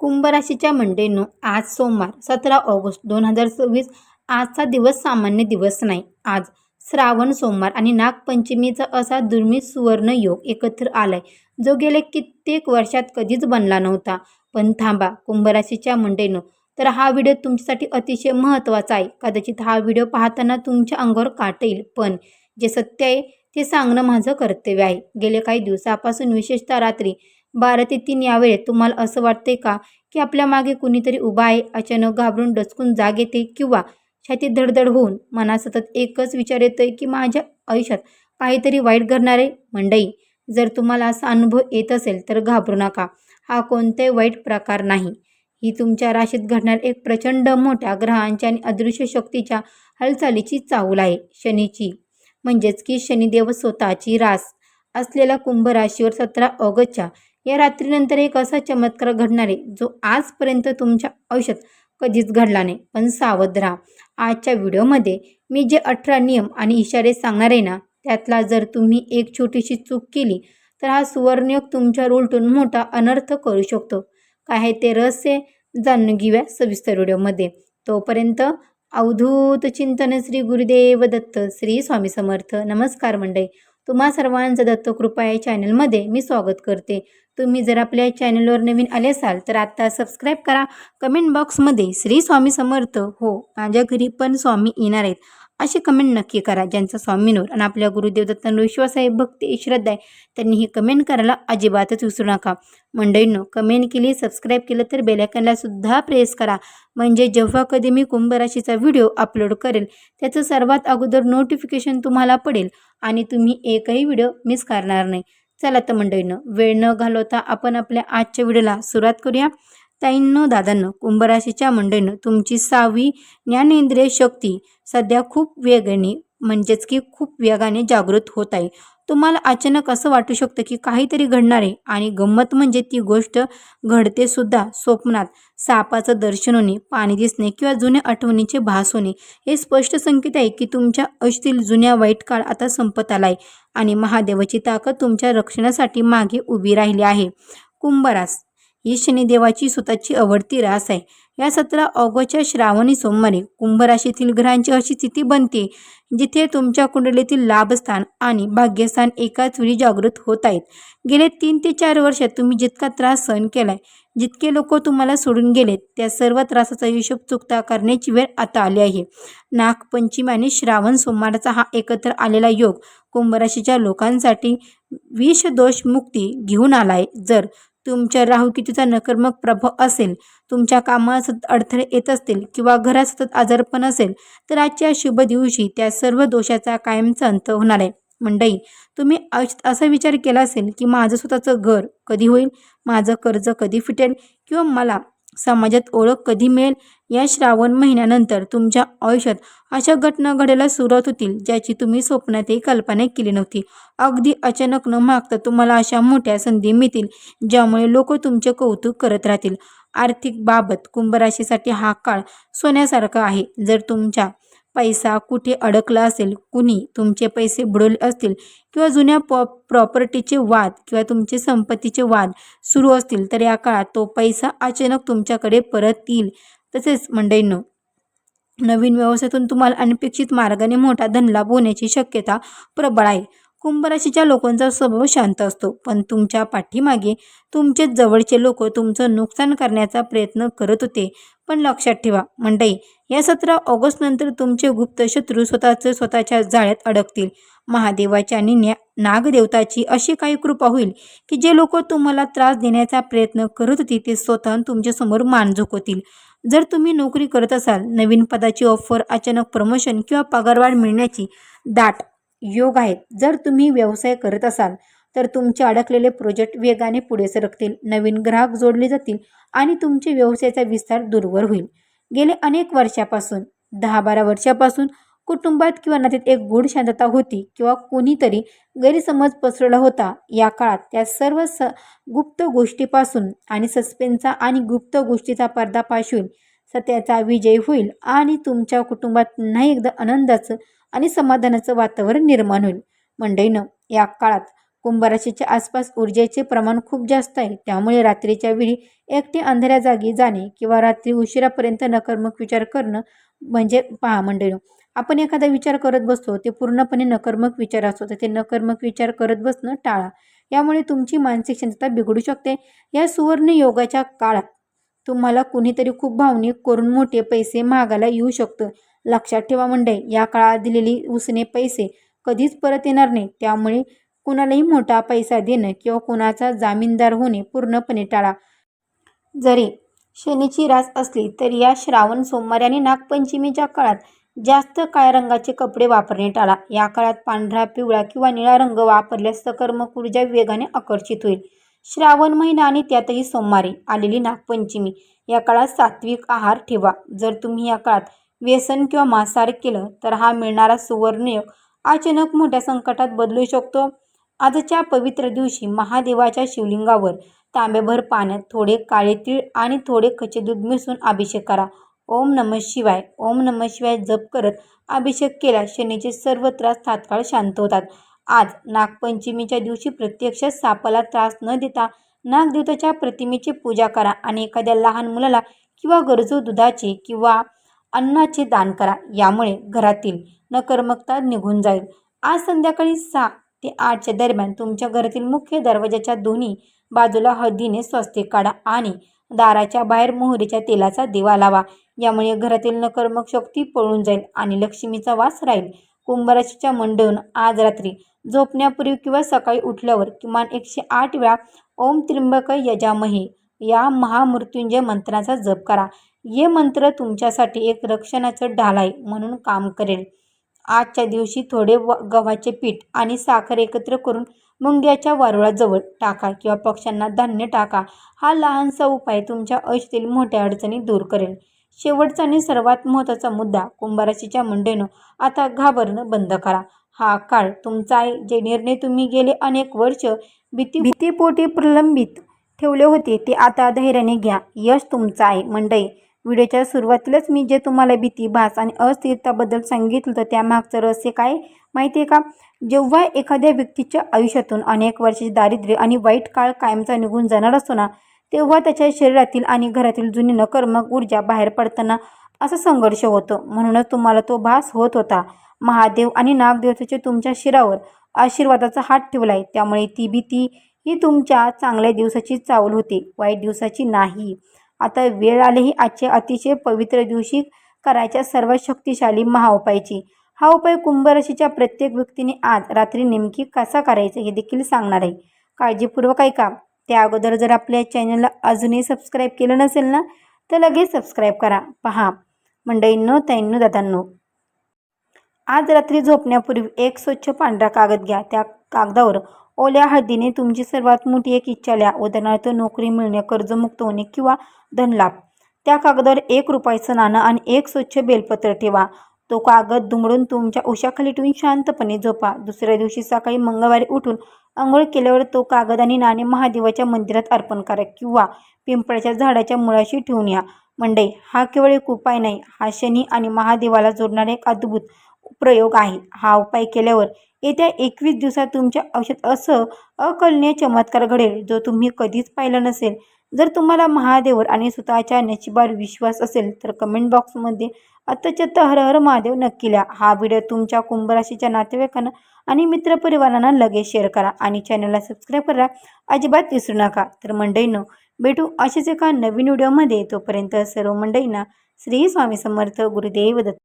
कुंभ राशीच्या मंडळींनो, आज सोमवार 17 ऑगस्ट 2024. आजचा दिवस सामान्य दिवस नाही. आज श्रावण सोमवार आणि नागपंचमीचा असा दुर्मिळ सुवर्ण योग एकत्र आलाय, जो गेल्या कित्येक वर्षात कधीच बनला नव्हता. पण थांबा, कुंभ राशीच्या मंडळींनो, तर हा व्हिडिओ तुमच्यासाठी अतिशय महत्त्वाचा आहे. कदाचित हा व्हिडिओ पाहताना तुमच्या अंगावर काटा येईल, पण जे सत्य आहे ते सांगणं माझं कर्तव्य आहे. गेल्या काही दिवसापासून, विशेषतः रात्री 12 ते 3 या वेळेत तुम्हाला असं वाटतंय का की आपल्या मागे कुणीतरी उभा आहे? अचानक घाबरून डचकून जाग येते किंवा छातीत धडधड होऊन मनात सतत एकच विचार येतोय की माझ्या आयुष्यात काहीतरी वाईट घडणार आहे? मंडळी, जर तुम्हाला असा अनुभव येत असेल तर घाबरू नका. हा कोणताही वाईट प्रकार नाही. ही तुमच्या राशीत घडणार एक प्रचंड मोठ्या ग्रहांच्या आणि अदृश्य शक्तीच्या हालचालीची चाहूल आहे. शनीची, म्हणजेच की शनिदेव स्वतःची रास असलेल्या कुंभ राशीवर 17 ऑगस्टच्या या रात्रीनंतर एक असा चमत्कार घडणार आहे, जो आजपर्यंत तुमच्या आयुष्यात कधीच घडला नाही. पण सावध राहा. आजच्या व्हिडिओमध्ये मी जे 18 नियम आणि इशारे सांगणार आहे ना, त्यातला जर तुम्ही एक छोटीशी चूक केली तर हा सुवर्णयोग तुमच्यावर उलटून मोठा अनर्थ करू शकतो. काय आहे ते रहस्य, जाणून घेऊया सविस्तर व्हिडिओमध्ये. तोपर्यंत अवधूत चिंतन. श्री गुरुदेव दत्त. श्री स्वामी समर्थ. नमस्कार मंडळी, तुम्हा सर्वांचं दत्त कृपा या चॅनलमध्ये मी स्वागत करते. तुम्ही जर आपल्या चॅनलवर नवीन आले असाल तर आत्ता सबस्क्राईब करा. कमेंट बॉक्समध्ये श्री स्वामी समर्थ, हो माझ्या घरी पण स्वामी येणार आहेत, अशी कमेंट नक्की करा. ज्यांचा स्वामींवर आणि आपल्या गुरुदेव दत्तांवर विश्वास आहे, भक्ती, श्रद्धा आहे, त्यांनी ही कमेंट करायला अजिबातच विसरू नका. मंडळींनो, कमेंट केली, सबस्क्राईब केलं तर बेल आयकॉनला सुद्धा प्रेस करा, म्हणजे जेव्हा कधी मी कुंभ राशीचा व्हिडिओ अपलोड करेल त्याचं सर्वात अगोदर नोटिफिकेशन तुम्हाला पडेल आणि तुम्ही एकही व्हिडिओ मिस करणार नाही. चला तर मंडळींनो, वेळ न घालवता आपण आपल्या आजच्या व्हिडिओला सुरुवात करूया. ताईंनो, दादांनो, कुंभ राशीच्या मंडळींनो, तुमची 6वी ज्ञानेंद्रिय शक्ती सध्या खूप वेगाने, म्हणजेच की खूप वेगाने जागृत होत आहे. तुम्हाला अचानक असं वाटू शकतं की काहीतरी घडणार आहे, आणि गंमत म्हणजे ती गोष्ट घडते सुद्धा स्वप्नात. सापाचं दर्शन होणे, पाणी दिसणे किंवा जुन्या आठवणीचे भास होणे हे स्पष्ट संकेत आहे की तुमच्या आयुष्यातील जुन्या वाईट काळ आता संपत आलाय आणि महादेवाची ताकद तुमच्या रक्षणासाठी मागे उभी राहिली आहे. कुंभ रास ही शनिदेवाची स्वतःची आवडती रास आहे. या 17 ऑगस्टच्या श्रावणी सोमवारी कुंभ राशीतील ग्रहांची अशी स्थिती बनते जिथे तुमच्या कुंडलीतील लाभस्थान आणि भाग्यस्थान एकाच वेळी जागृत होत आहेत. गेले 3 ते 4 वर्षात तुम्ही जितका त्रास सहन केलाय, जितके लोक तुम्हाला सोडून गेलेत, त्या सर्व त्रासाचा हिशोब चुकता करण्याची वेळ आता आली आहे. नागपंचमी आणि श्रावण सोमवारचा हा एकत्र आलेला योग कुंभ राशीच्या लोकांसाठी विषदोष मुक्ती घेऊन आलाय. जर तुमच्या राहुकेतूचा नकारात्मक प्रभाव असेल, तुमच्या कामात सतत अडथळे येत असतील किंवा घरात सतत आजारपण असेल, तर आजच्या शुभ दिवशी त्या सर्व दोषाचा कायमचा अंत होणार आहे. मंडळी, तुम्ही आयुष्यात असा विचार केला असेल की माझं स्वतःचं घर कधी होईल, माझं कर्ज कधी फिटेल किंवा मला समाजात ओळख कधी मिळेल. या श्रावण महिन्यानंतर तुमच्या आयुष्यात अशा घटना घडायला सुरुवात होतील ज्याची तुम्ही स्वप्नातही कल्पना केली नव्हती. अगदी अचानक न मागता तुम्हाला अशा मोठ्या संधी मिळतील ज्यामुळे लोक तुमचे कौतुक करत राहतील. आर्थिक बाबत कुंभ राशीसाठी हा काळ सोन्यासारखा आहे. जर तुमचा पैसा कुठे अडकला असेल, कुणी तुमचे पैसे बुडवले असतील किंवा जुन्या प्रॉपर्टीचे वाद किंवा तुमचे संपत्तीचे वाद सुरू असतील, तर या काळात तो पैसा अचानक तुमच्याकडे परत येईल. तसेच मंडळींनो, नवीन व्यवसायातून तुम्हाला अनपेक्षित मार्गाने मोठा धनलाभ होण्याची शक्यता प्रबळ आहे. कुंभ राशीच्या लोकांचा स्वभाव शांत असतो, पण तुमच्या पाठीमागे तुमचे जवळचे लोक तुमचं नुकसान करण्याचा प्रयत्न करत होते. पण लक्षात ठेवा मंडळी, या 17 ऑगस्ट नंतर तुमचे गुप्त शत्रू स्वतःच्या जाळ्यात अडकतील. महादेवाची आणि नागदेवताची अशी काही कृपा होईल की जे लोक तुम्हाला त्रास देण्याचा प्रयत्न करत होते ते स्वतः तुमच्यासमोर मान झुकवतील. जर तुम्ही नोकरी करत असाल, नवीन पदाची ऑफर, अचानक प्रमोशन किंवा पगारवाढ मिळण्याची दाट योग आहेत. जर तुम्ही व्यवसाय करत असाल तर तुमचे अडकलेले प्रोजेक्ट वेगाने पुढे सरकतील, नवीन ग्राहक जोडले जातील आणि तुमचे व्यवसायाचा विस्तार दूरवर होईल. गेले अनेक वर्षापासून, 10-12 वर्षापासून कुटुंबात किंवा नात्यात एक गूढ शांतता होती किंवा कोणीतरी गैरसमज पसरवला होता. या काळात त्या सर्व गुप्त गोष्टीपासून आणि सस्पेन्सचा आणि गुप्त गोष्टीचा पर्दाफाश होईल. सत्याचा विजय होईल आणि तुमच्या कुटुंबात पुन्हा एकदा आनंदाचं आणि समाधानाचं वातावरण निर्माण होईल. मंडळींनो, या काळात कुंभ राशीच्या आसपास ऊर्जेचे प्रमाण खूप जास्त आहे, त्यामुळे रात्रीच्या वेळी एकटे अंधाऱ्या जागी जाणे किंवा रात्री उशिरापर्यंत नकारात्मक विचार करणं म्हणजे पहा मंडळी, आपण एखादा विचार करत बसतो ते पूर्णपणे नकारात्मक विचार असतो, तर ते नकारात्मक विचार करत बसणं टाळा. यामुळे तुमची मानसिक शांतता बिघडू शकते. या सुवर्ण योगाच्या काळात तुम्हाला कुणीतरी खूप भावनिक करून मोठे पैसे मागायला येऊ शकतं. लक्षात ठेवा मंडळी, या काळात दिलेली उसने पैसे कधीच परत येणार नाही. त्यामुळे कुणालाही मोठा पैसा देणं किंवा कुणाचा जामीनदार होणे पूर्णपणे टाळा. जरी शनीची रास असली तरी या श्रावण सोमवारी आणि नागपंचमीच्या काळात जास्त काळ्या रंगाचे कपडे वापरणे टाळा. या काळात पांढरा, पिवळा किंवा निळा रंग वापरल्यास सकारात्मक ऊर्जा वेगाने आकर्षित होईल. श्रावण महिना आणि त्यातही सोमवारी आलेली नागपंचमी, या काळात सात्विक आहार ठेवा. जर तुम्ही या काळात व्यसन किंवा मांसाहार केलं तर हा मिळणारा सुवर्णयोग अचानक मोठ्या संकटात बदलू शकतो. आजच्या पवित्र दिवशी महादेवाच्या शिवलिंगावर तांब्याभर पाण्यात थोडे काळे तीळ आणि थोडे कच्चे दूध मिसळून अभिषेक करा. ओम नमः शिवाय, ओम नमः शिवाय जप करत अभिषेक केल्यास शनीचे सर्व त्रास तात्काळ शांत होतात. आज नागपंचमीच्या दिवशी प्रत्यक्षात सापाला त्रास न देता नागदेवतेच्या प्रतिमेची पूजा करा आणि एखाद्या लहान मुलाला किंवा गरजू दुधाचे किंवा अन्नाचे दान करा. यामुळे घरातील नकारात्मकता निघून जाईल. आज संध्याकाळी 6 ते 8च्या दरम्यान तुमच्या घरातील मुख्य दरवाजाच्या दोन्ही बाजूला हळदीने स्वस्तिक काढा आणि दाराच्या बाहेर मोहरीच्या तेलाचा दिवा लावा. यामुळे घरातील नकारात्मक शक्ती पळून जाईल आणि लक्ष्मीचा वास राहील. कुंभ राशीच्या मंडळींनो, आज रात्री झोपण्यापूर्वी किंवा सकाळी उठल्यावर किमान 108 वेळा ओम त्र्यंबक यजामहे या महामृत्युंजय मंत्राचा जप करा. हे मंत्र तुमच्यासाठी एक रक्षणाचं ढाल आहे म्हणून काम करेल. आजच्या दिवशी थोडे गव्हाचे पीठ आणि साखर एकत्र करून मुंग्याच्या वारुळाजवळ टाका किंवा पक्ष्यांना धान्य टाका. हा लहानसा उपाय तुमच्या आयुष्यातील मोठ्या अडचणी दूर करेल. शेवटचा आणि सर्वात महत्त्वाचा मुद्दा, कुंभ राशीच्या मंडळींनो, आता घाबरणं बंद करा. हा काळ तुमचा आहे. जे निर्णय तुम्ही गेले अनेक वर्ष भीतीपोटी प्रलंबित ठेवले होते ते आता धैर्याने घ्या. यश तुमचं आहे. मंडळी, व्हिडिओच्या सुरुवातीलाच मी जे तुम्हाला भीती, भास आणि अस्थिरताबद्दल सांगितलं होतं त्यामागचं रहस्य काय माहिती आहे का? जेव्हा एखाद्या व्यक्तीच्या आयुष्यातून अनेक वर्षाचे दारिद्र्य आणि वाईट काळ कायमचा निघून जाणार असतो ना, तेव्हा त्याच्या शरीरातील आणि घरातील जुनी नकारात्मक ऊर्जा बाहेर पडताना असा संघर्ष होतो. म्हणूनच तुम्हाला तो भास होत होता. महादेव आणि नागदेवतेचे तुमच्या शिरावर आशीर्वादाचा हात ठेवलाय, त्यामुळे ती भीती ही तुमच्या चांगल्या दिवसाची चावल होती, वाईट दिवसाची नाही. आता वेळ आली ही आजच्या अतिशय पवित्र दिवशी करायच्या सर्वात शक्तिशाली महाउपायाची. हा उपाय कुंभ राशीच्या प्रत्येक व्यक्तीने आज रात्री नेमकी कसा करायचा हे देखील सांगणार आहे. काळजीपूर्वक ऐका. त्या अगोदर जर आपल्या चॅनलला अजूनही सबस्क्राईब केलं नसेल ना, तर लगेच सबस्क्राईब करा. पहा मंडळींनो, ताईंनो, दादांनो, आज रात्री झोपण्यापूर्वी एक स्वच्छ पांढरा कागद घ्या. त्या कागदावर ओल्या हळदीने तुमची सर्वात मोठी एक इच्छा लिहा. उदाहरणार्थ नोकरी मिळणे, कर्जमुक्त होणे किंवा धनलाभ. त्या कागदावर ₹1 नाणं आणि एक स्वच्छ बेलपत्र ठेवा. तो कागद दुमडून तुमच्या उशाखाली ठेवून शांतपणे झोपा. दुसऱ्या दिवशी सकाळी मंगळवारी उठून अंघोळ केल्यावर तो कागद आणि नाणे महादेवाच्या मंदिरात अर्पण करा किंवा पिंपळाच्या झाडाच्या मुळाशी ठेवून या. मंडळी, हा केवळ एक उपाय नाही, हा शनी आणि महादेवाला जोडणारा एक अद्भुत प्रयोग आहे. हा उपाय केल्यावर येत्या 21 दिवसात तुमच्या आयुष्यात असं अकल्पनीय चमत्कार घडेल जो तुम्ही कधीच पाहिला नसेल. जर तुम्हाला महादेवावर आणि स्वतःच्या नशिबावर विश्वास असेल तर कमेंट बॉक्समध्ये अत्तचत्त हर हर महादेव नक्की लिहा. हा व्हिडिओ तुमच्या कुंभ राशीच्या नातेवाईकांना आणि मित्रपरिवारांना लगेच शेअर करा आणि चॅनलला सबस्क्राईब करा अजिबात विसरू नका. तर मंडळींनो, भेटू असेच एका नवीन व्हिडिओमध्ये. तोपर्यंत सर्व मंडळींना श्री स्वामी समर्थ, गुरुदेव दत्त.